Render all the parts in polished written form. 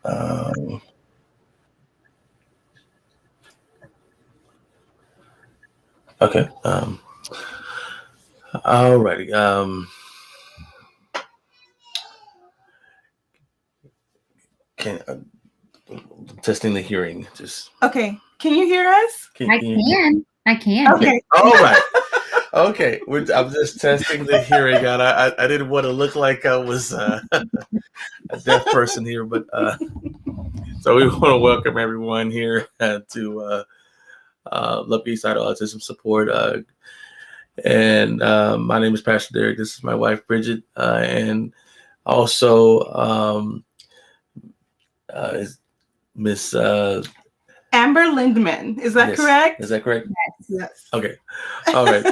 Um, okay. Alrighty. Can testing the hearing. Just okay. Can you hear us? I can. Okay. All right. Okay. I'm just testing the hearing out. I didn't want to look like I was a deaf person here, but so we want to welcome everyone here to Love Eastside Autism Support. And my name is Pastor Derek. This is my wife, Bridget. And also is Miss Amber Lindman. Is that correct? Is that correct? Yes. Okay. All right.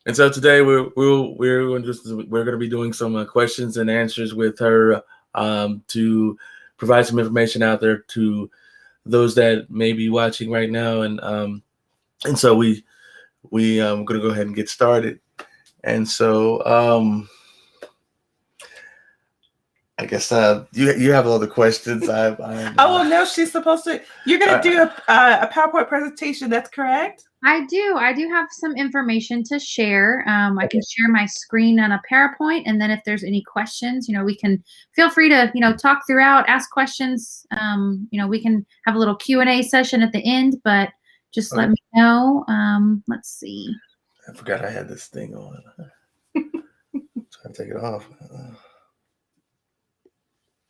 And so today we're going to be doing some questions and answers with her to provide some information out there to those that may be watching right now. And so we going to go ahead and get started. And so I guess you have all the questions. No, she's supposed to. You're going to do a PowerPoint presentation. That's correct. I do have some information to share. I can share my screen on a PowerPoint, and then if there's any questions, we can feel free to talk throughout, ask questions. We can have a little Q&A session at the end, but just let me know. Let's see. I forgot I had this thing on. Trying to take it off.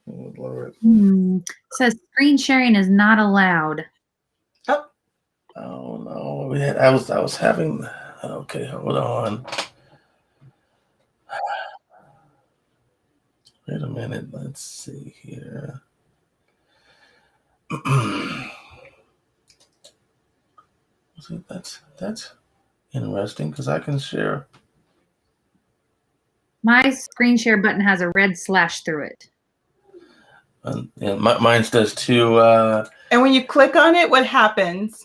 Oh, Lord. It says screen sharing is not allowed. Oh no! I was having. Okay, hold on. Wait a minute. Let's see here. See, that's interesting because I can share. My screen share button has a red slash through it. Yeah, mine does too. And when you click on it, what happens?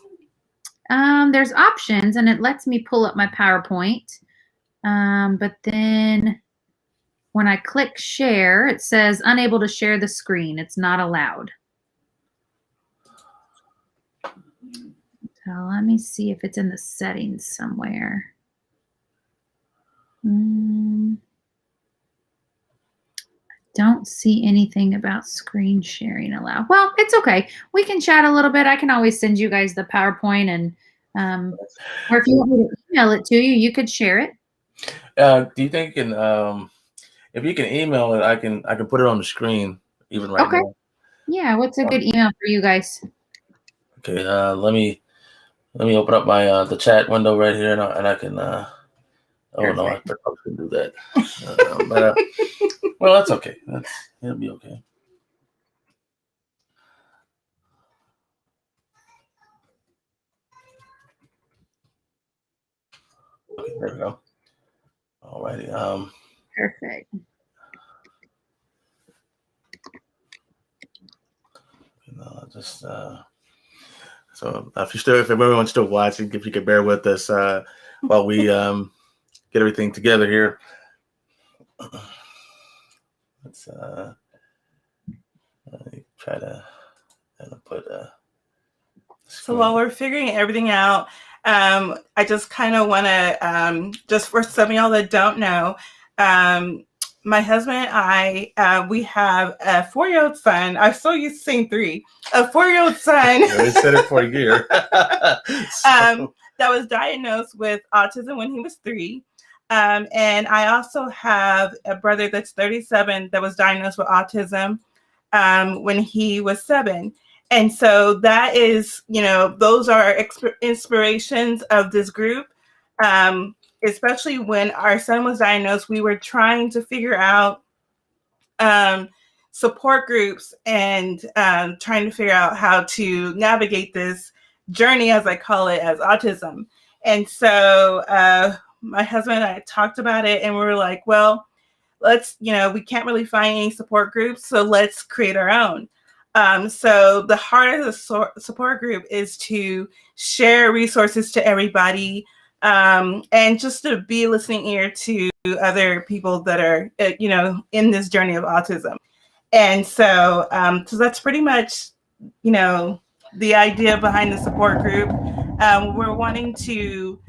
There's options, and it lets me pull up my PowerPoint. But then when I click share, it says unable to share the screen. It's not allowed. So let me see if it's in the settings somewhere. Don't see anything about screen sharing allowed. Well, it's okay. We can chat a little bit. I can always send you guys the PowerPoint, and or if you want me to email it to you, you could share it. Do you think if you can email it, I can put it on the screen even right now. Yeah. What's a good email for you guys? Okay. Let me open up my the chat window right here, and I can. Oh no, I probably shouldn't do that. But well, that's okay. It'll be okay. Okay, there we go. Alrighty. Perfect. Just so if everyone's still watching, if you could bear with us while we get everything together here. Let's try to put. So while we're figuring everything out, I just kind of want to, just for some of y'all that don't know, my husband and I, we have a 4-year-old son. I'm so used to saying 3. A 4-year-old son. They said it for a year. That was diagnosed with autism when he was 3. And I also have a brother that's 37 that was diagnosed with autism when he was 7. And so that is, those are inspirations of this group. Especially when our son was diagnosed, we were trying to figure out support groups and trying to figure out how to navigate this journey, as I call it, as autism. And so my husband and I talked about it, and we were like, well, let's, we can't really find any support groups, so let's create our own. So the heart of the support group is to share resources to everybody, and just to be a listening ear to other people that are, in this journey of autism. And so that's pretty much, the idea behind the support group. We're wanting to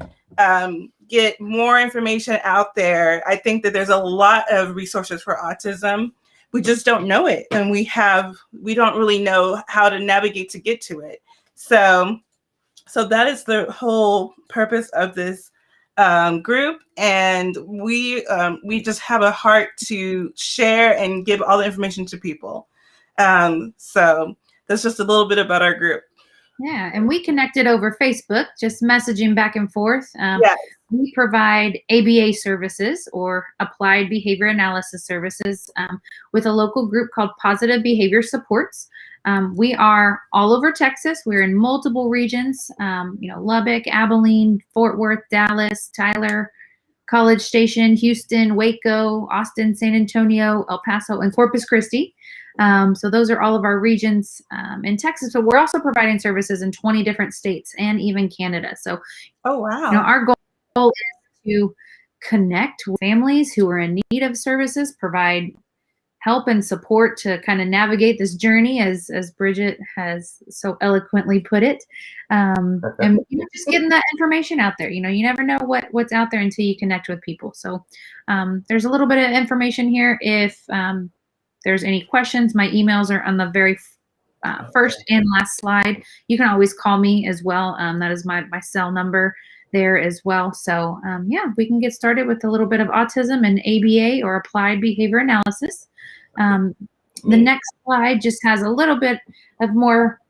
get more information out there. I think that there's a lot of resources for autism. We just don't know it, and we don't really know how to navigate to get to it. So that is the whole purpose of this group, and we just have a heart to share and give all the information to people. So that's just a little bit about our group. Yeah, and we connected over Facebook, just messaging back and forth. Yes. We provide ABA services, or Applied Behavior Analysis services, with a local group called Positive Behavior Supports. We are all over Texas. We're in multiple regions, Lubbock, Abilene, Fort Worth, Dallas, Tyler, College Station, Houston, Waco, Austin, San Antonio, El Paso, and Corpus Christi. So those are all of our regions in Texas. But we're also providing services in 20 different states and even Canada. So, oh wow, our goal is to connect with families who are in need of services, provide help and support to kind of navigate this journey, as Bridget has so eloquently put it, and just getting that information out there. You never know what's out there until you connect with people. So there's a little bit of information here. If there's any questions, my emails are on the very first and last slide. You can always call me as well. That is my cell number there as well. So we can get started with a little bit of autism and ABA, or Applied Behavior Analysis. The next slide just has a little bit of more,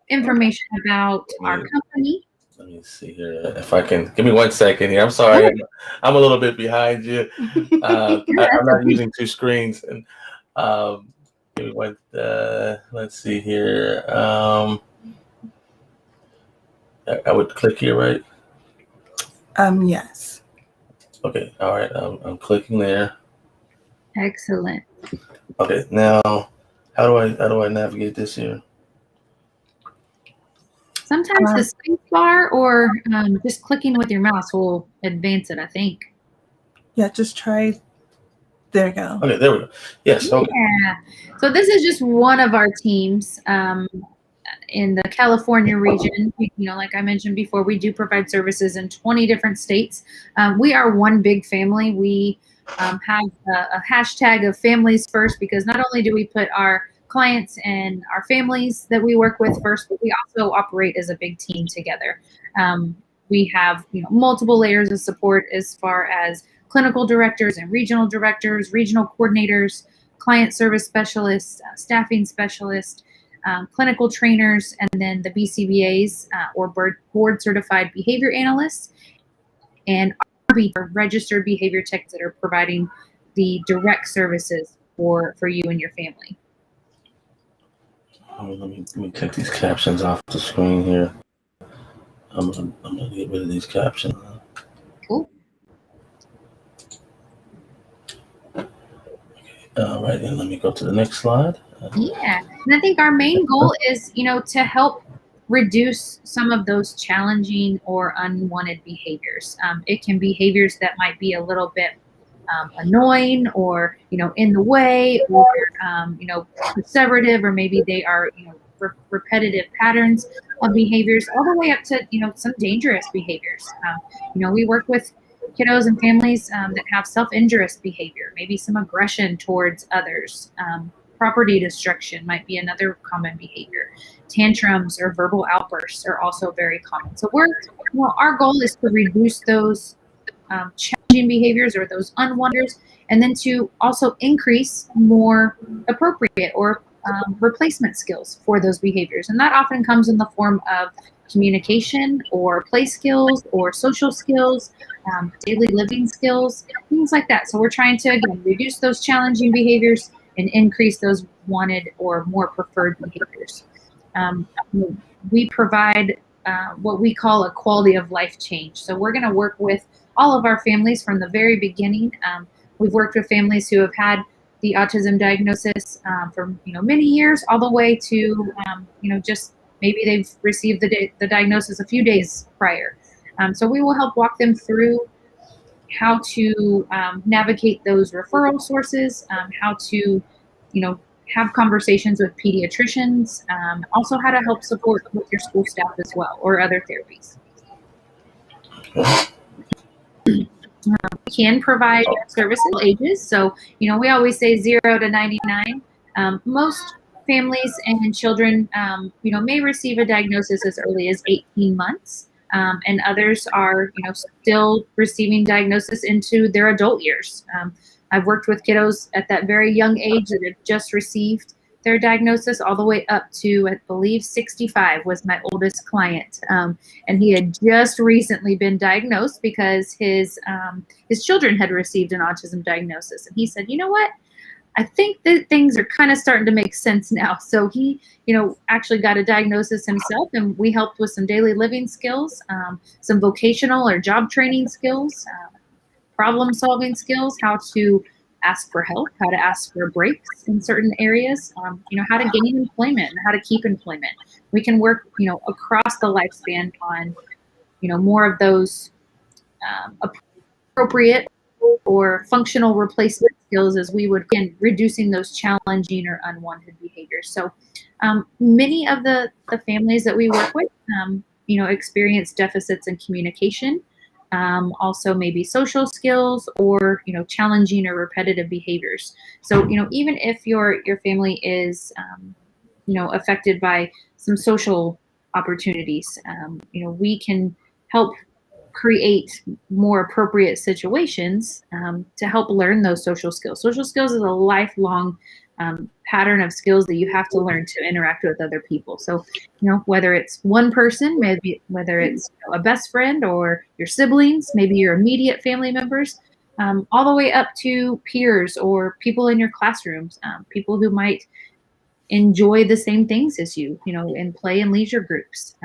information about our company. Let me see here if I can. Give me 1 second here. I'm sorry, I'm a little bit behind you. I'm not using two screens, and give me one. Let's see here. I would click here, right? Yes. Okay. All right. I'm clicking there. Excellent. Okay. Now, how do I navigate this here? Sometimes the space bar or just clicking with your mouse will advance it, I think. Yeah, just try. There we go. Okay, there we go. Yes. Okay. Yeah. So this is just one of our teams in the California region. Like I mentioned before, we do provide services in 20 different states. We are one big family. We have a hashtag of families first, because not only do we put our clients and our families that we work with first, but we also operate as a big team together. We have multiple layers of support, as far as clinical directors and regional directors, regional coordinators, client service specialists, staffing specialists, clinical trainers, and then the BCBAs, or board certified behavior analysts, and registered behavior techs that are providing the direct services for you and your family. Let me take these captions off the screen here. I'm gonna get rid of these captions. Cool. All right, and let me go to the next slide. Yeah, and I think our main goal is, to help reduce some of those challenging or unwanted behaviors. It can be behaviors that might be a little bit annoying, or in the way, or perseverative, or maybe they are repetitive patterns of behaviors, all the way up to some dangerous behaviors. We work with kiddos and families that have self-injurious behavior, maybe some aggression towards others. Property destruction might be another common behavior. Tantrums or verbal outbursts are also very common. So our goal is to reduce those challenging behaviors, or those unwanted, and then to also increase more appropriate or replacement skills for those behaviors. And that often comes in the form of communication, or play skills, or social skills, daily living skills, things like that. So we're trying to, again, reduce those challenging behaviors and increase those wanted or more preferred behaviors. We provide what we call a quality of life change. So we're going to work with all of our families from the very beginning. We've worked with families who have had the autism diagnosis for many years, all the way to just maybe they've received the diagnosis a few days prior. So we will help walk them through how to navigate those referral sources, how to have conversations with pediatricians, also how to help support with your school staff as well, or other therapies. We can provide services ages. So, we always say 0 to 99. Most families and children, may receive a diagnosis as early as 18 months. And others are, still receiving diagnosis into their adult years. I've worked with kiddos at that very young age that have just received their diagnosis all the way up to, I believe, 65 was my oldest client. And he had just recently been diagnosed because his children had received an autism diagnosis. And he said, you know what? I think that things are kind of starting to make sense now. So he, actually got a diagnosis himself, and we helped with some daily living skills, some vocational or job training skills, problem solving skills, how to ask for help, how to ask for breaks in certain areas, how to gain employment and how to keep employment. We can work, across the lifespan on, more of those appropriate or functional replacement skills as we would, again, reducing those challenging or unwanted behaviors. So many of the families that we work with, experience deficits in communication, also maybe social skills, or, challenging or repetitive behaviors. So, even if your family is, affected by some social opportunities, we can help create more appropriate situations to help learn those social skills. Social skills is a lifelong pattern of skills that you have to learn to interact with other people. So, whether it's one person, maybe whether it's a best friend or your siblings, maybe your immediate family members, all the way up to peers or people in your classrooms, people who might enjoy the same things as you, in play and leisure groups.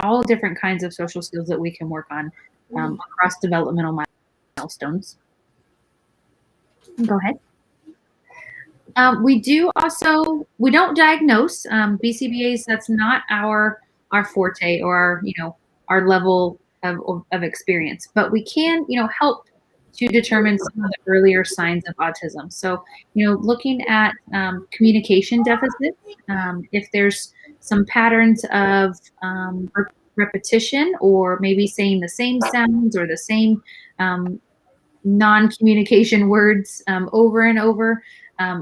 All different kinds of social skills that we can work on across developmental milestones. Go ahead. We don't diagnose BCBAs. That's not our forte or our level of experience, but we can, help to determine some of the earlier signs of autism. So, looking at communication deficits, if there's some patterns of repetition, or maybe saying the same sounds or the same non-communication words over and over,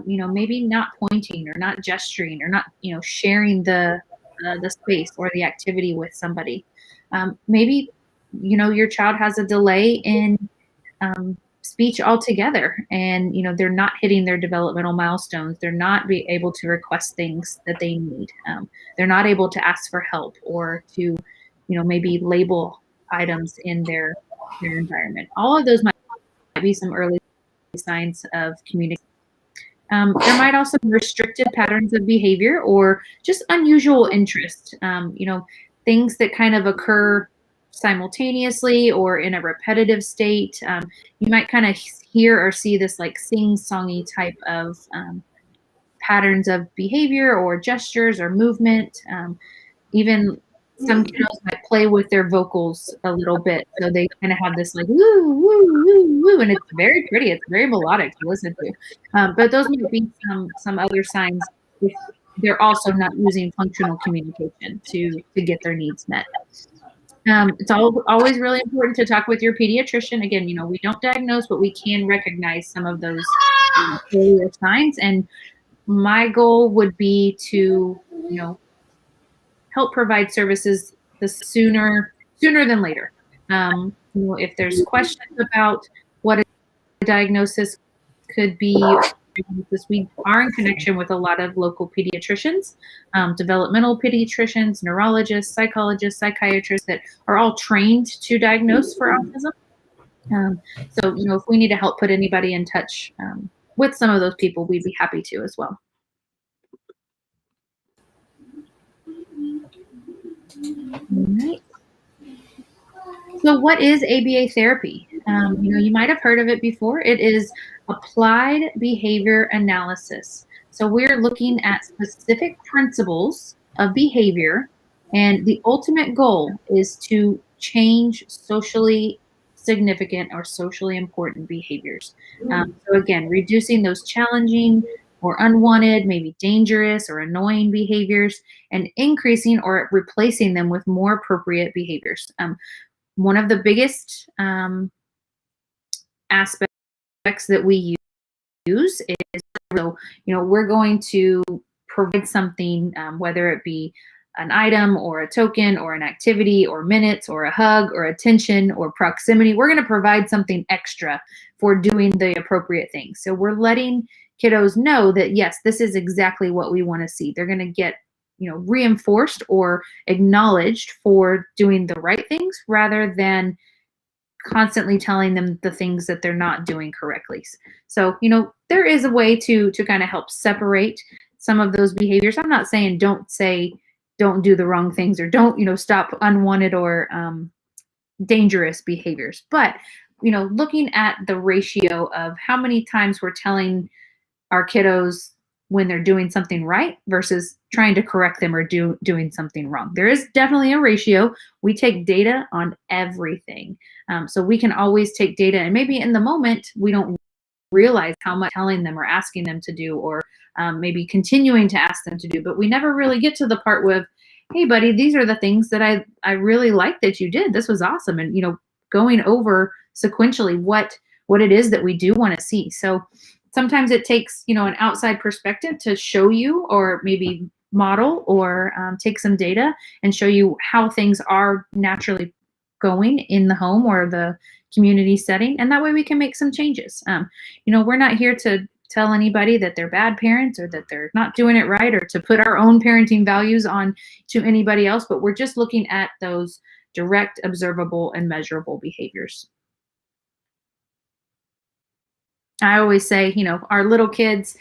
maybe not pointing or not gesturing or not, sharing the space or the activity with somebody. Maybe, your child has a delay in speech altogether, and they're not hitting their developmental milestones. They're not able to request things that they need. They're not able to ask for help or to maybe label items in their environment. All of those might be some early signs of communication. There might also be restricted patterns of behavior or just unusual interest. Things that kind of occur simultaneously or in a repetitive state. You might kind of hear or see this like sing-songy type of patterns of behavior or gestures or movement. Even some kiddos might play with their vocals a little bit, so they kind of have this like woo woo woo woo, and it's very pretty. It's very melodic to listen to. But those might be some other signs if they're also not using functional communication to get their needs met. It's always really important to talk with your pediatrician. Again, we don't diagnose, but we can recognize some of those earlier signs. And my goal would be to, help provide services the sooner than later. If there's questions about what a diagnosis could be, we are in connection with a lot of local pediatricians, developmental pediatricians, neurologists, psychologists, psychiatrists that are all trained to diagnose for autism. So, if we need to help put anybody in touch with some of those people, we'd be happy to as well. All right. So what is ABA therapy? You might have heard of it before. It is applied behavior analysis. So we're looking at specific principles of behavior, and the ultimate goal is to change socially significant or socially important behaviors. So again, reducing those challenging or unwanted, maybe dangerous or annoying behaviors, and increasing or replacing them with more appropriate behaviors. One of the biggest aspects that we use is, so, we're going to provide something, whether it be an item or a token or an activity or minutes or a hug or attention or proximity. We're going to provide something extra for doing the appropriate things. So we're letting kiddos know that, yes, this is exactly what we want to see. They're going to get, reinforced or acknowledged for doing the right things rather than constantly telling them the things that they're not doing correctly. So, there is a way to kind of help separate some of those behaviors. I'm not saying don't do the wrong things or don't, stop unwanted or dangerous behaviors. But, looking at the ratio of how many times we're telling our kiddos when they're doing something right versus trying to correct them or doing something wrong. There is definitely a ratio. We take data on everything. So we can always take data, and maybe in the moment we don't realize how much telling them or asking them to do, or maybe continuing to ask them to do, but we never really get to the part with, hey buddy, these are the things that I really like that you did. This was awesome. And, going over sequentially what it is that we do want to see. So sometimes it takes, an outside perspective to show you, or maybe model or take some data and show you how things are naturally going in the home or the community setting. And that way we can make some changes. We're not here to tell anybody that they're bad parents or that they're not doing it right, or to put our own parenting values on to anybody else, but we're just looking at those direct, observable, and measurable behaviors. I always say, our little kids,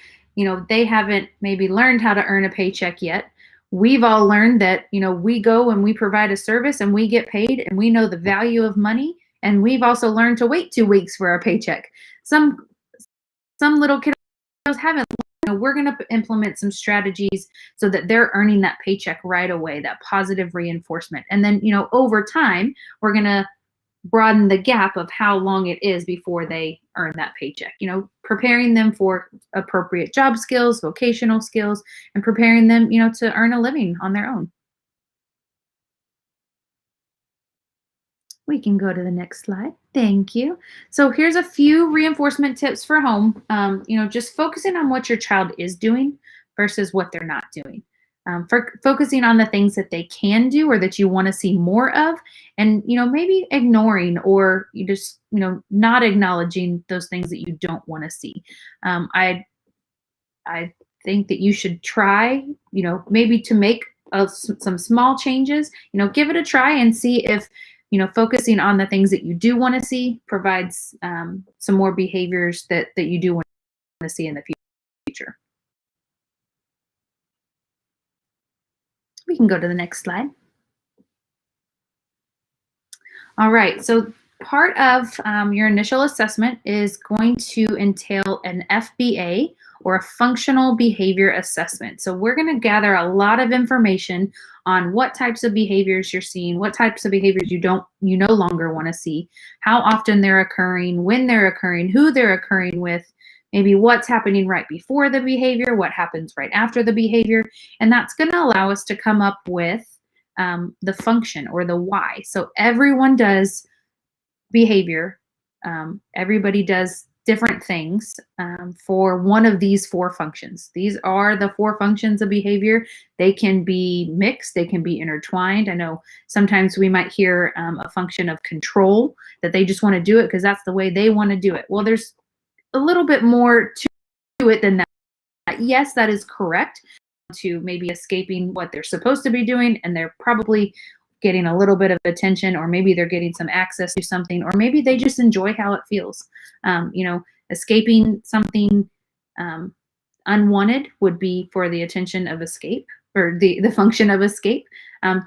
they haven't maybe learned how to earn a paycheck yet. We've all learned that, we go and we provide a service and we get paid and we know the value of money. And we've also learned to wait 2 weeks for our paycheck. Some little kiddos haven't. We're going to implement some strategies so that they're earning that paycheck right away, that positive reinforcement. And then, over time, we're going to broaden the gap of how long it is before they earn that paycheck, preparing them for appropriate job skills, vocational skills, and preparing them, to earn a living on their own. We can go to the next slide. Thank you. So here's a few reinforcement tips for home. Just focusing on what your child is doing versus what they're not doing. Focusing on the things that they can do or that you want to see more of, and maybe ignoring or you just not acknowledging those things that you don't want to see. I think that you should try maybe to make some small changes. Give it a try and see if focusing on the things that you do want to see provides some more behaviors that you do want to see in the future. We can go to the next slide. All right, so part of your initial assessment is going to entail an FBA, or a functional behavior assessment. So we're going to gather a lot of information on what types of behaviors you're seeing, what types of behaviors you no longer want to see, how often they're occurring, when they're occurring, who they're occurring with, maybe what's happening right before the behavior, what happens right after the behavior. And that's going to allow us to come up with the function or the why. So everyone does behavior. Everybody does different things for one of these 4 functions. These are the 4 functions of behavior. They can be mixed, they can be intertwined. I know sometimes we might hear a function of control, that they just want to do it because that's the way they want to do it. Well, there's a little bit more to it than that. Yes, that is correct, to maybe escaping what they're supposed to be doing, and they're probably getting a little bit of attention, or maybe they're getting some access to something, or maybe they just enjoy how it feels. Escaping something unwanted would be for the attention of escape, or the function of escape.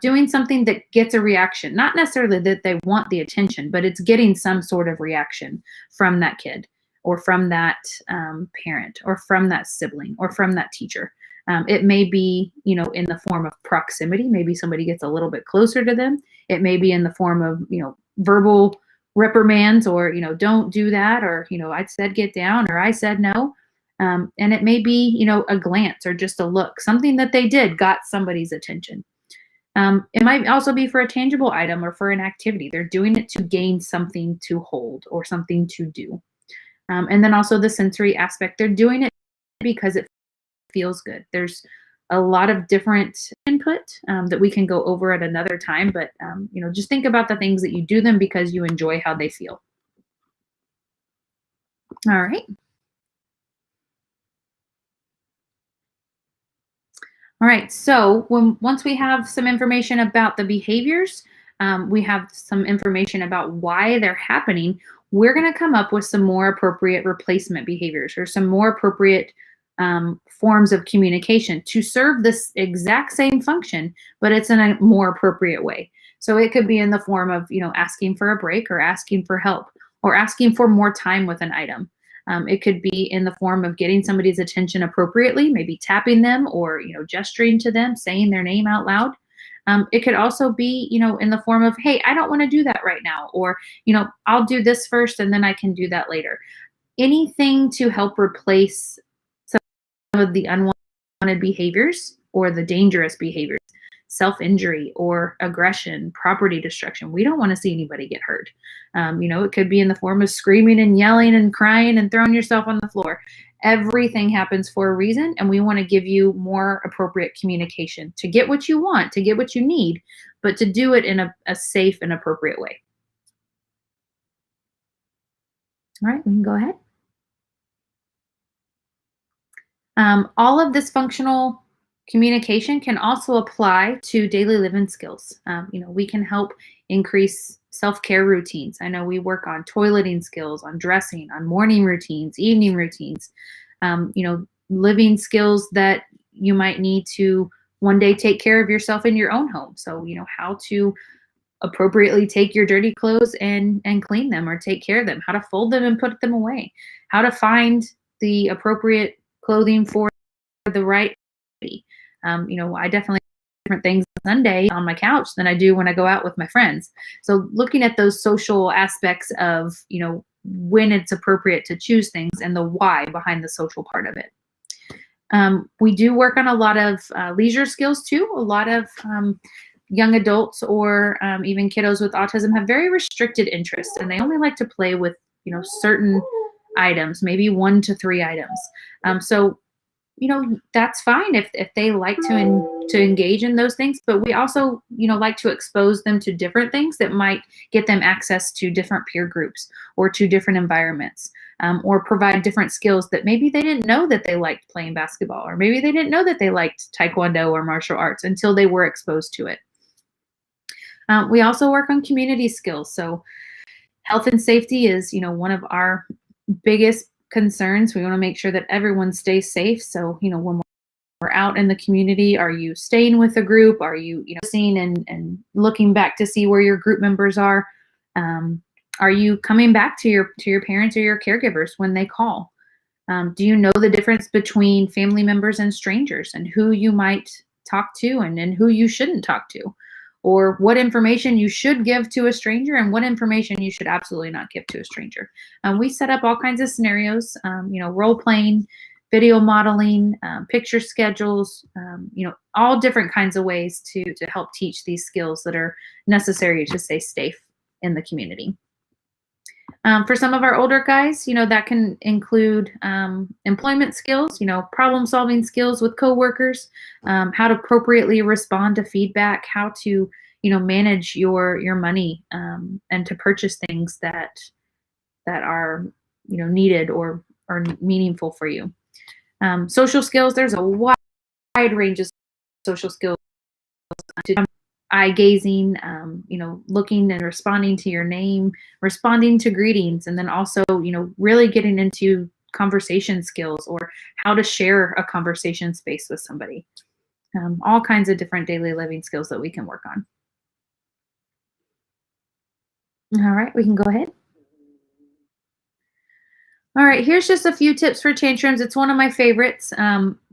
Doing something that gets a reaction, not necessarily that they want the attention, but it's getting some sort of reaction from that kid, or from that parent, or from that sibling, or from that teacher. It may be, in the form of proximity. Maybe somebody gets a little bit closer to them. It may be in the form of, verbal reprimands, or, don't do that, or, I said get down, or I said no. And it may be, a glance or just a look, something that they did got somebody's attention. It might also be for a tangible item or for an activity. They're doing it to gain something to hold or something to do. And then also the sensory aspect. They're doing it because it feels good. There's a lot of different input that we can go over at another time, but just think about the things that you do them because you enjoy how they feel. All right. All right, so once we have some information about the behaviors, we have some information about why they're happening, we're going to come up with some more appropriate replacement behaviors or some more appropriate forms of communication to serve this exact same function, but it's in a more appropriate way. So it could be in the form of, asking for a break or asking for help or asking for more time with an item. It could be in the form of getting somebody's attention appropriately, maybe tapping them or, gesturing to them, saying their name out loud. It could also be, in the form of, hey, I don't want to do that right now, or, I'll do this first and then I can do that later. Anything to help replace some of the unwanted behaviors or the dangerous behaviors, self-injury or aggression, property destruction. We don't want to see anybody get hurt. It could be in the form of screaming and yelling and crying and throwing yourself on the floor. Everything happens for a reason, and we want to give you more appropriate communication to get what you want, to get what you need, but to do it in a safe and appropriate way. All right, we can go ahead. All of this functional communication can also apply to daily living skills. We can help increase self-care routines. I know we work on toileting skills, on dressing, on morning routines, evening routines, living skills that you might need to one day take care of yourself in your own home. So, how to appropriately take your dirty clothes and clean them or take care of them, how to fold them and put them away, how to find the appropriate clothing for the right. I definitely do different things on Sunday on my couch than I do when I go out with my friends. So looking at those social aspects of, when it's appropriate to choose things and the why behind the social part of it. We do work on a lot of leisure skills too. A lot of young adults or even kiddos with autism have very restricted interests, and they only like to play with, certain items, maybe 1 to 3 items. So that's fine if they like to engage in those things, but we also, like to expose them to different things that might get them access to different peer groups or to different environments, or provide different skills that maybe they didn't know that they liked playing basketball, or maybe they didn't know that they liked taekwondo or martial arts until they were exposed to it. We also work on community skills. So health and safety is, one of our biggest concerns. We want to make sure that everyone stays safe. So, when we're out in the community, are you staying with a group? Are you, seeing and looking back to see where your group members are? Are you coming back to your parents or your caregivers when they call? Do you know the difference between family members and strangers and who you might talk to and who you shouldn't talk to? Or what information you should give to a stranger and what information you should absolutely not give to a stranger. We set up all kinds of scenarios, role playing, video modeling, picture schedules, all different kinds of ways to help teach these skills that are necessary to stay safe in the community. For some of our older guys, that can include employment skills, problem solving skills with coworkers, how to appropriately respond to feedback, how to, manage your money and to purchase things that are, needed or are meaningful for you. Social skills, there's a wide range of social skills. Eye gazing, looking and responding to your name, responding to greetings, and then also, really getting into conversation skills or how to share a conversation space with somebody. All kinds of different daily living skills that we can work on. All right, we can go ahead. All right, here's just a few tips for tantrums. It's one of my favorites.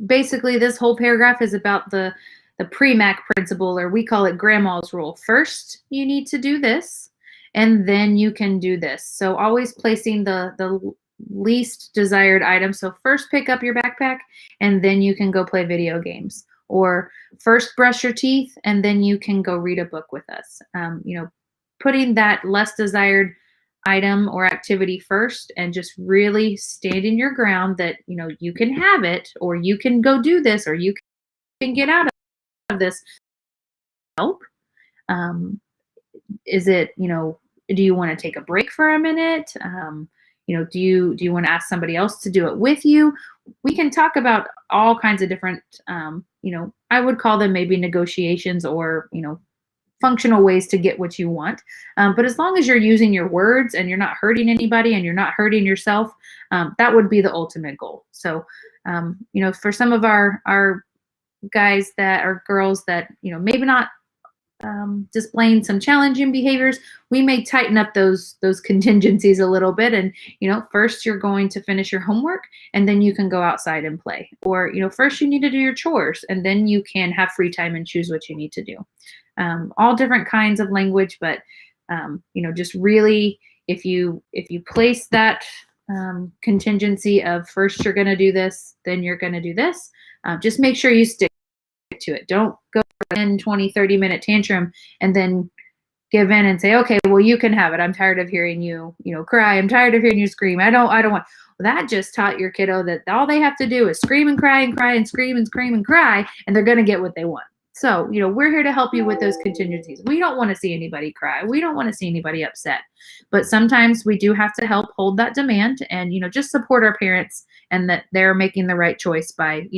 Basically, this whole paragraph is about the PREMAC principle, or we call it grandma's rule. First, you need to do this, and then you can do this. So always placing the least desired items. So first pick up your backpack and then you can go play video games, or first brush your teeth and then you can go read a book with us. Putting that less desired item or activity first and just really standing your ground that, you can have it, or you can go do this, or you can get out of this. Help. Is it, do you want to take a break for a minute? Do you want to ask somebody else to do it with you? We can talk about all kinds of different, I would call them maybe negotiations or, functional ways to get what you want. But as long as you're using your words and you're not hurting anybody and you're not hurting yourself, that would be the ultimate goal. So, for some of our guys that are girls that, maybe not displaying some challenging behaviors, we may tighten up those contingencies a little bit. And, first you're going to finish your homework and then you can go outside and play. Or, first you need to do your chores and then you can have free time and choose what you need to do. All different kinds of language, but, just really, if you place that contingency of first you're going to do this, then you're going to do this, just make sure you stick to it. Don't go 10, 20, 30-minute tantrum and then give in and say, okay, well, you can have it. I'm tired of hearing you, cry. I'm tired of hearing you scream. I don't want. Well, that just taught your kiddo that all they have to do is scream and cry and cry and scream and scream and cry, and they're going to get what they want. So, we're here to help you with those contingencies. We don't want to see anybody cry. We don't want to see anybody upset. But sometimes we do have to help hold that demand and, just support our parents and that they're making the right choice by,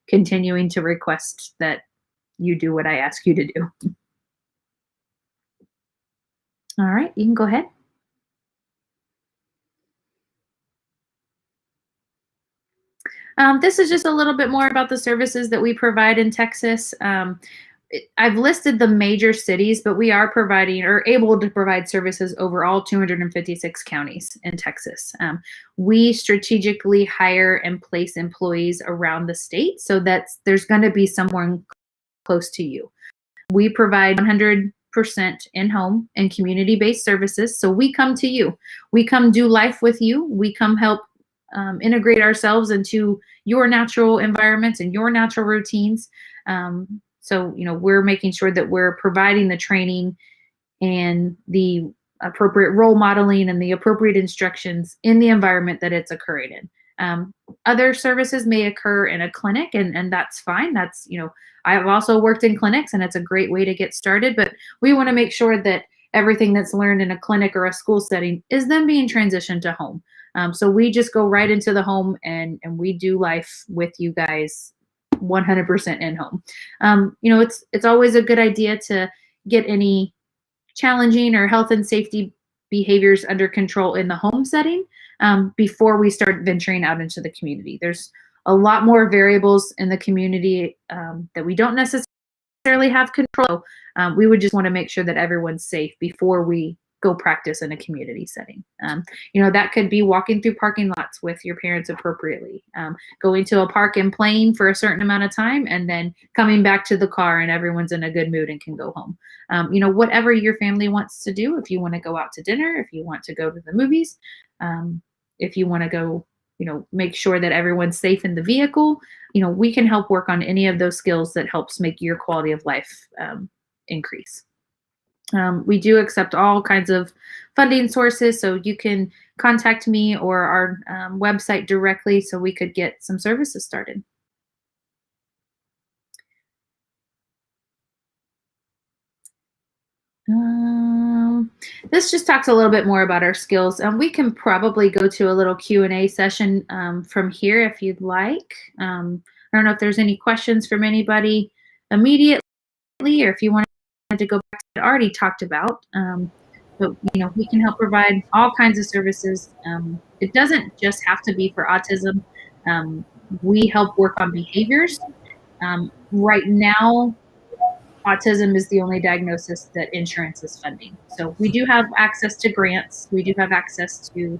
continuing to request that you do what I ask you to do. All right, you can go ahead. This is just a little bit more about the services that we provide in Texas. I've listed the major cities, but we are providing or able to provide services over all 256 counties in Texas. We strategically hire and place employees around the state so that there's going to be someone close to you. We provide 100% in-home and community-based services. So we come to you. We come do life with you. We come help integrate ourselves into your natural environments and your natural routines. So, we're making sure that we're providing the training and the appropriate role modeling and the appropriate instructions in the environment that it's occurring in. Other services may occur in a clinic, and that's fine. That's, I've also worked in clinics, and it's a great way to get started, but we want to make sure that everything that's learned in a clinic or a school setting is then being transitioned to home. So we just go right into the home and we do life with you guys 100% in home. It's always a good idea to get any challenging or health and safety behaviors under control in the home setting before we start venturing out into the community. There's a lot more variables in the community that we don't necessarily have control. We would just want to make sure that everyone's safe before we go practice in a community setting. That could be walking through parking lots with your parents appropriately, going to a park and playing for a certain amount of time, and then coming back to the car and everyone's in a good mood and can go home. Whatever your family wants to do, if you want to go out to dinner, if you want to go to the movies, if you want to go, make sure that everyone's safe in the vehicle, we can help work on any of those skills that helps make your quality of life increase. We do accept all kinds of funding sources, so you can contact me or our website directly so we could get some services started. This just talks a little bit more about our skills. We can probably go to a little Q&A session from here if you'd like. I don't know if there's any questions from anybody immediately, or if you want to go back to what I already talked about. But we can help provide all kinds of services. It doesn't just have to be for autism. We help work on behaviors. Right now, autism is the only diagnosis that insurance is funding. So we do have access to grants. We do have access to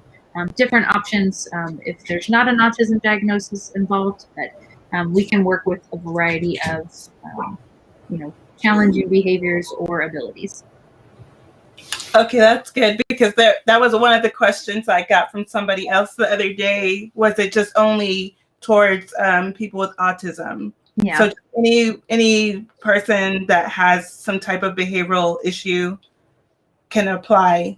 different options if there's not an autism diagnosis involved, but we can work with a variety of, challenging behaviors or abilities. Okay, that's good, because that was one of the questions I got from somebody else the other day. Was it just only towards people with autism? Yeah. So any person that has some type of behavioral issue can apply.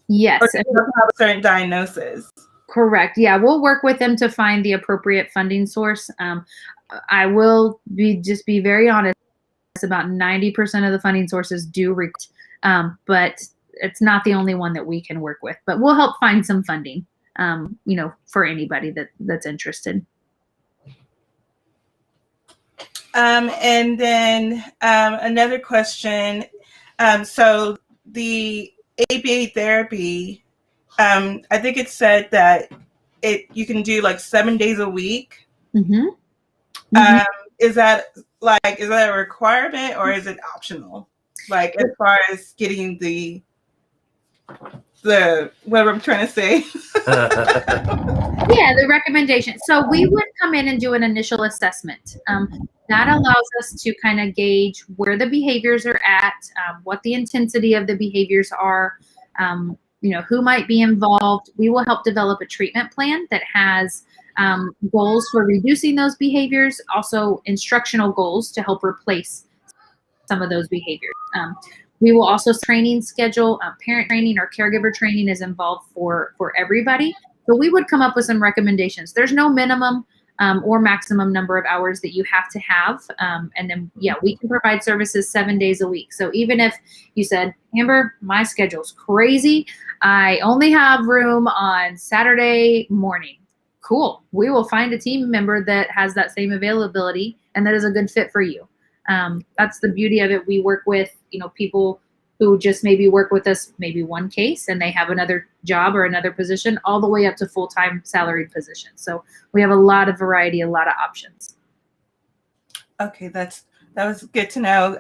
Yes. Or have a certain diagnosis. Correct. Yeah, we'll work with them to find the appropriate funding source. I will be very honest. About 90% of the funding sources do, but it's not the only one that we can work with. But we'll help find some funding, for anybody that's interested. And then another question. So the ABA therapy, I think it said that you can do like 7 days a week. Mm-hmm. Mm-hmm. Is that a requirement or is it optional? Like as far as getting the whatever I'm trying to say. Yeah, the recommendation. So we would come in and do an initial assessment. That allows us to kind of gauge where the behaviors are at, what the intensity of the behaviors are, who might be involved. We will help develop a treatment plan that has goals for reducing those behaviors, also instructional goals to help replace some of those behaviors. We will also training schedule, parent training or caregiver training is involved for everybody. So we would come up with some recommendations. There's no minimum or maximum number of hours that you have to have. And then, we can provide services 7 days a week. So even if you said, Amber, my schedule's crazy, I only have room on Saturday morning. Cool. We will find a team member that has that same availability and that is a good fit for you. That's the beauty of it. We work with, people who just maybe work with us, maybe one case and they have another job or another position all the way up to full-time salaried positions. So we have a lot of variety, a lot of options. Okay. That was good to know.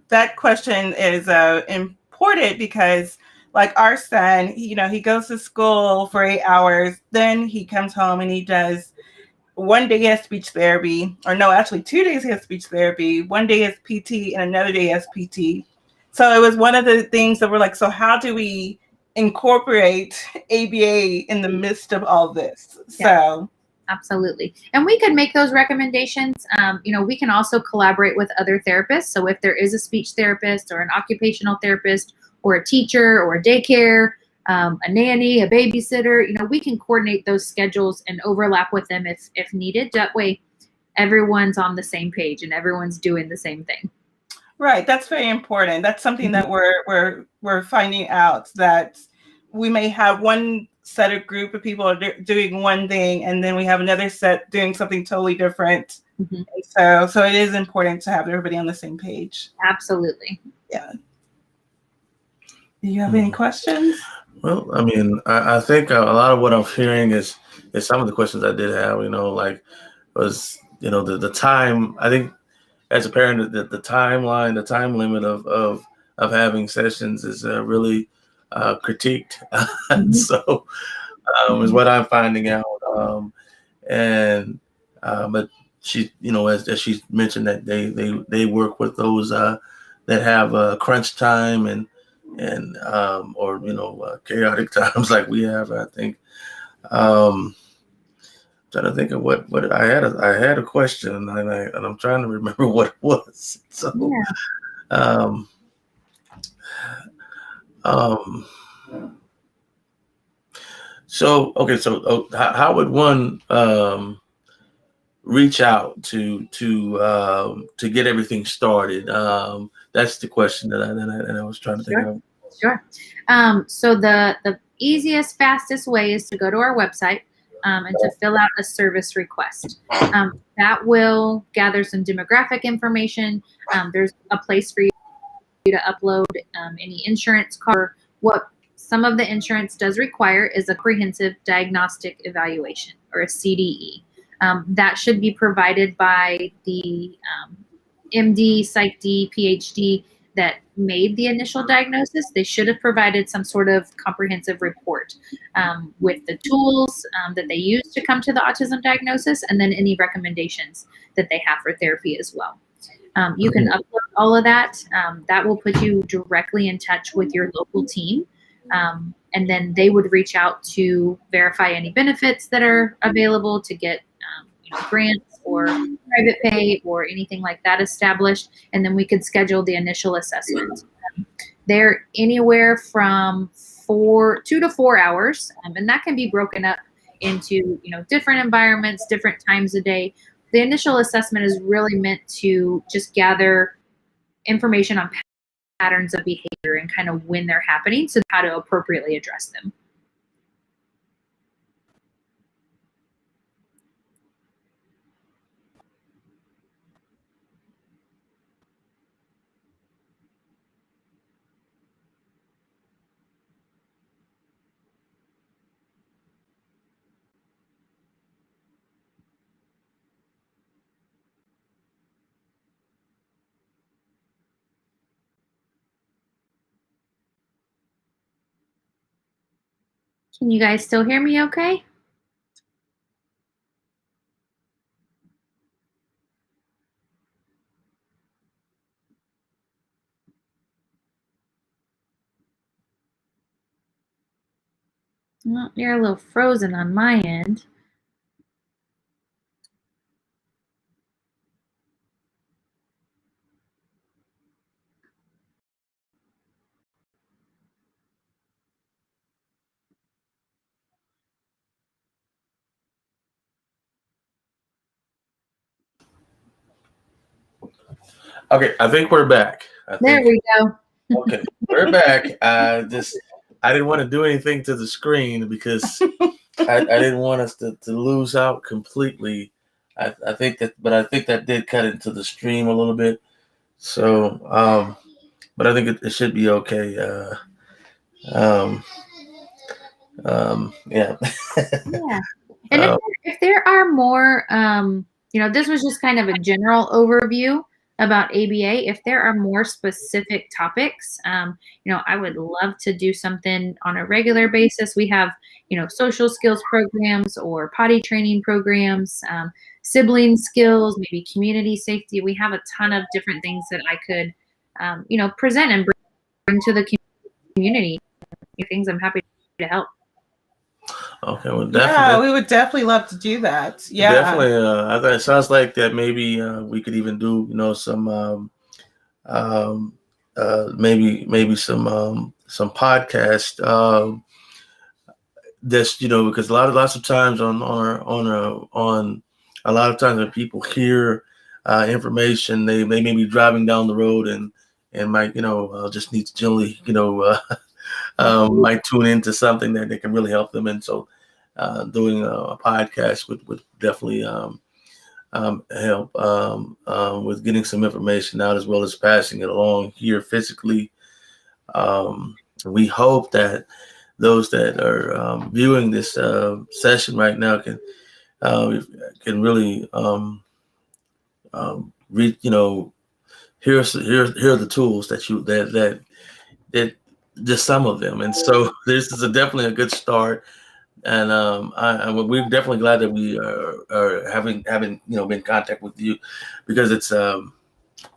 That question is important because like our son, he goes to school for 8 hours, then he comes home and he does 1 day has speech therapy, or no, actually 2 days he has speech therapy, 1 day has PT, and another day has PT. So it was one of the things that we're like, so how do we incorporate ABA in the midst of all this? Yeah. So Absolutely. And we could make those recommendations. We can also collaborate with other therapists. So if there is a speech therapist or an occupational therapist or a teacher or a daycare, a nanny, a babysitter, we can coordinate those schedules and overlap with them if needed. That way everyone's on the same page and everyone's doing the same thing. Right. That's very important. That's something that we're finding out, that we may have one set of group of people doing one thing, and then we have another set doing something totally different. Mm-hmm. And so it is important to have everybody on the same page. Absolutely. Yeah. Do you have any questions? Well, I mean, I think a lot of what I'm hearing is some of the questions I did have, the time. I think as a parent, the timeline, the time limit of having sessions is really critiqued. So is what I'm finding out. But she, as she mentioned, that they work with those that have crunch time and chaotic times like we have. I think trying to think of what I had a question and I'm trying to remember what it was. So So how would one reach out to get everything started? That's the question that I was trying to think of. Sure. So the easiest, fastest way is to go to our website and to fill out a service request. That will gather some demographic information. There's a place for you to upload any insurance card. What some of the insurance does require is a comprehensive diagnostic evaluation, or a CDE. That should be provided by the MD, PsyD, PhD that made the initial diagnosis. They should have provided some sort of comprehensive report with the tools that they use to come to the autism diagnosis, and then any recommendations that they have for therapy as well. You can upload all of that, that will put you directly in touch with your local team. And then they would reach out to verify any benefits that are available to get grants or private pay or anything like that established. And then we could schedule the initial assessment. They're anywhere from 2 to 4 hours, and that can be broken up into different environments, different times a day. The initial assessment is really meant to just gather information on patterns of behavior and kind of when they're happening, so how to appropriately address them. Can you guys still hear me okay? Well, you're a little frozen on my end. Okay, I think we're back. There we go. Okay, we're back. I didn't want to do anything to the screen because I didn't want us to lose out completely. I think that did cut into the stream a little bit. So, but I think it should be okay. Yeah. Yeah. And if there are more, this was just kind of a general overview about ABA. If there are more specific topics, I would love to do something on a regular basis. We have, social skills programs or potty training programs, sibling skills, maybe community safety. We have a ton of different things that I could, present and bring to the community. Things I'm happy to help. Okay, well, definitely. Yeah, we would definitely love to do that. Yeah, definitely. I think it sounds like that. Maybe we could even do, some, maybe some podcast. That's because lots of times on a lot of times when people hear information, they may be driving down the road and might just need to generally might tune into something that can really help them. And so doing a podcast would definitely help with getting some information out as well as passing it along here physically. We hope that those that are viewing this session right now can really read, hear the tools that just some of them. And so this is definitely a good start. And we're definitely glad that we are having been in contact with you, because it's and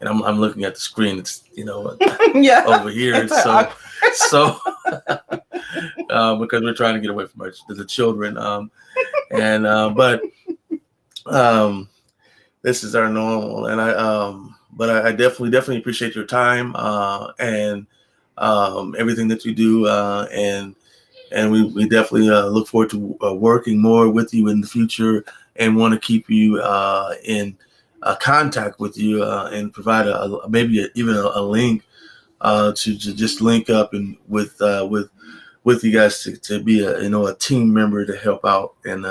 I'm looking at the screen. It's yeah, over here. And so because we're trying to get away from the children. But this is our normal. And I definitely appreciate your time and everything that you do, and we definitely look forward to working more with you in the future, and want to keep you in contact with you and provide maybe even a link to just link up and with you guys to be a team member to help out and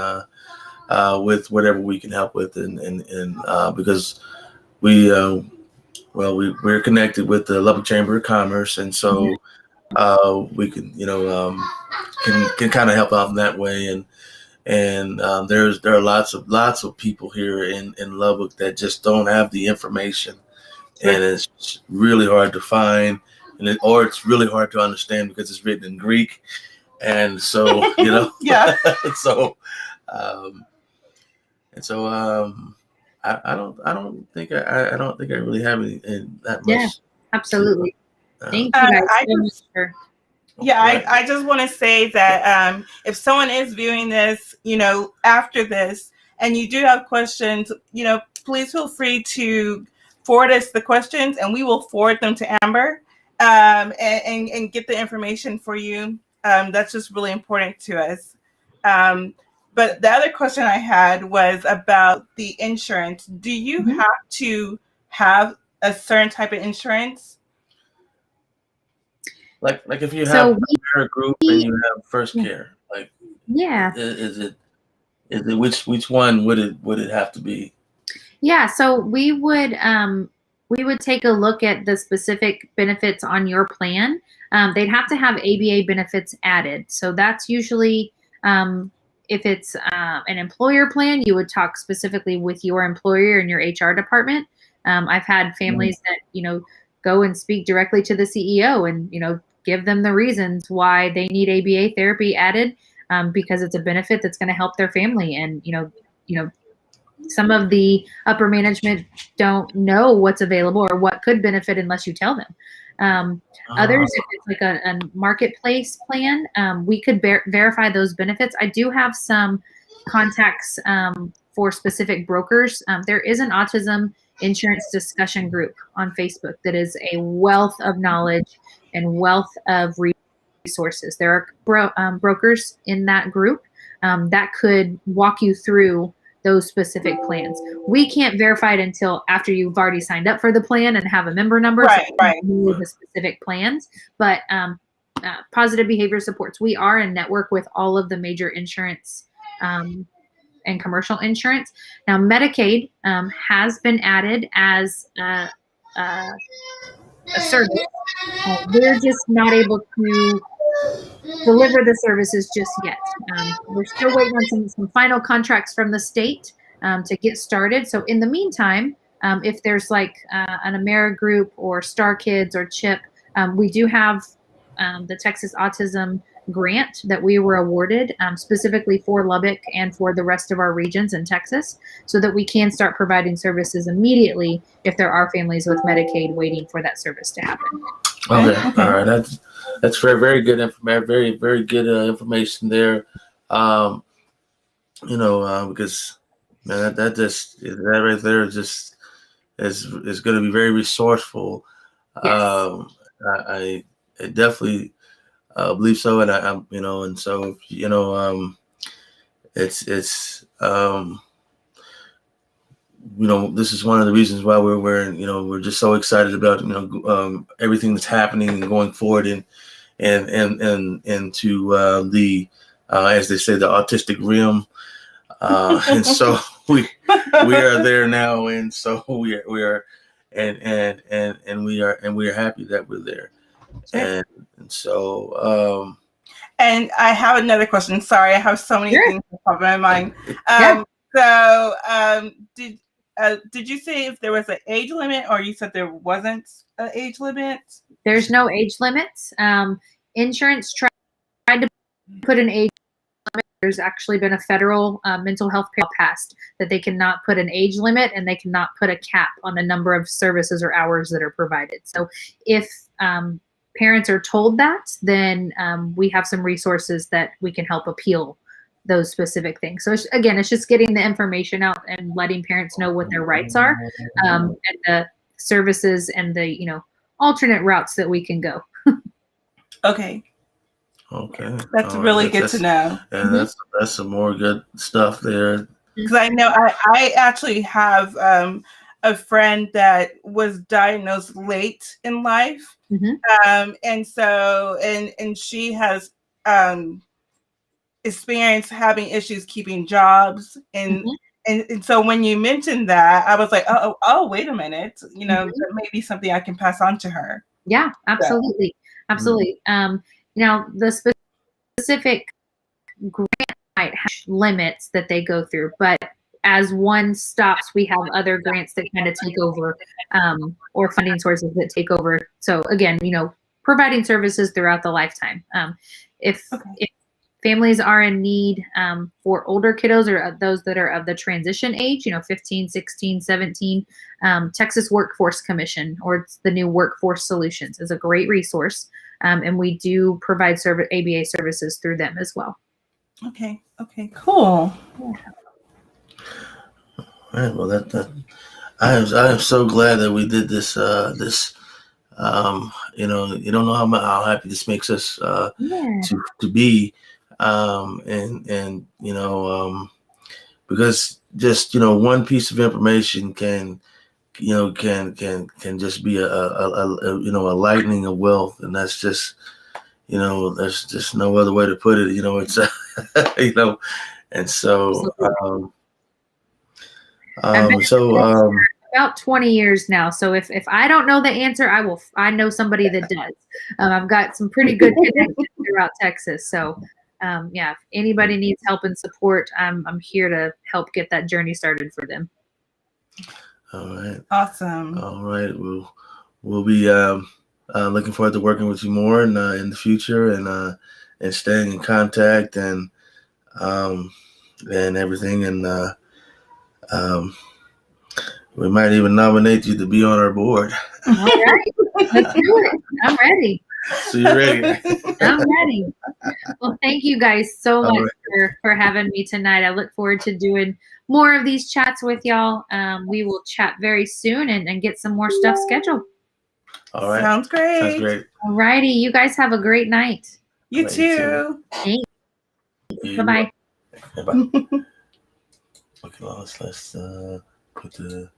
with whatever we can help with, and because we're connected with the Lubbock Chamber of Commerce, and so we can can kind of help out in that way, and there are lots of people here in Lubbock that just don't have the information, and it's really hard to find, or it's really hard to understand because it's written in Greek, and so yeah. I don't think I really have any that Yeah, much. absolutely. Thank you Um, guys I so much just for. Yeah, Right. I just want to say that if someone is viewing this, after this, and you do have questions, please feel free to forward us the questions, and we will forward them to Amber, and get the information for you. That's just really important to us. Um, but the other question I had was about the insurance. Do you Mhm. have to have a certain type of insurance? Like if you So have a group and we, you have first yeah, care, like yeah. is it which one would it have to be? Yeah, so we would take a look at the specific benefits on your plan. They'd have to have ABA benefits added. So that's usually if it's an employer plan, you would talk specifically with your employer and your HR department. I've had families that go and speak directly to the CEO and give them the reasons why they need ABA therapy added because it's a benefit that's going to help their family and some of the upper management don't know what's available or what could benefit unless you tell them. Others, if it's like a marketplace plan, we could verify those benefits. I do have some contacts for specific brokers. There is an autism insurance discussion group on Facebook that is a wealth of knowledge and wealth of resources. There are brokers in that group that could walk you through those specific plans. We can't verify it until after you've already signed up for the plan and have a member number. Right, so right. know the specific plans, but positive behavior supports. We are in network with all of the major insurance and commercial insurance. Now, Medicaid has been added as a service. We're just not able to deliver the services just yet. We're still waiting on some final contracts from the state to get started. So in the meantime, if there's like an AmeriGroup or Star Kids or CHIP, we do have the Texas Autism grant that we were awarded specifically for Lubbock and for the rest of our regions in Texas so that we can start providing services immediately if there are families with Medicaid waiting for that service to happen. Okay. All right. That's very good information. Very good information there. Because man, that right there is going to be very resourceful. Yes. I definitely believe so, and I'm and so it's this is one of the reasons why we're just so excited about everything that's happening and going forward and to the as they say, the autistic realm, and so we are there now, and so we are and we are happy that we're there, and so And I have another question. Sorry, I have so many Sure. things on top of my mind. Yeah. So, did you say if there was an age limit, or you said there wasn't an age limit? There's no age limits. Insurance tried to put an age limit. There's actually been a federal mental health bill passed that they cannot put an age limit and they cannot put a cap on the number of services or hours that are provided. So if parents are told that, then we have some resources that we can help appeal those specific things. So again, it's just getting the information out and letting parents know what their rights are and the services and the alternate routes that we can go. Okay, okay, that's really good to know. And that's some more good stuff there. Because I know I actually have a friend that was diagnosed late in life, and so and she has experienced having issues keeping jobs, and so when you mentioned that, I was like, oh, wait a minute, that may be something I can pass on to her. Yeah, absolutely, absolutely. Now the specific grant might have limits that they go through, but as one stops, we have other grants that kind of take over, or funding sources that take over. So again, providing services throughout the lifetime. If families are in need for older kiddos or those that are of the transition age, 15, 16, 17, Texas Workforce Commission, or it's the new Workforce Solutions, is a great resource. And we do provide ABA services through them as well. Okay, cool. All right. Well, I am so glad that we did this. You don't know how happy this makes us to be, and because just one piece of information can just be a lightning of wealth, and that's just there's just no other way to put it. It's and so about 20 years now. So if I don't know the answer, I know somebody that does. I've got some pretty good connections throughout Texas. So if anybody needs help and support, I'm here to help get that journey started for them. All right. Awesome. All right. We'll be looking forward to working with you more in the future, and staying in contact and everything, and we might even nominate you to be on our board. All right, let's do it. I'm ready. So you're ready? I'm ready. Well, thank you guys so much for having me tonight. I look forward to doing more of these chats with y'all. We will chat very soon and get some more stuff scheduled. All right. Sounds great. All righty. You guys have a great night. You too. Thanks. Bye-bye. Bye-bye. Okay, let's put the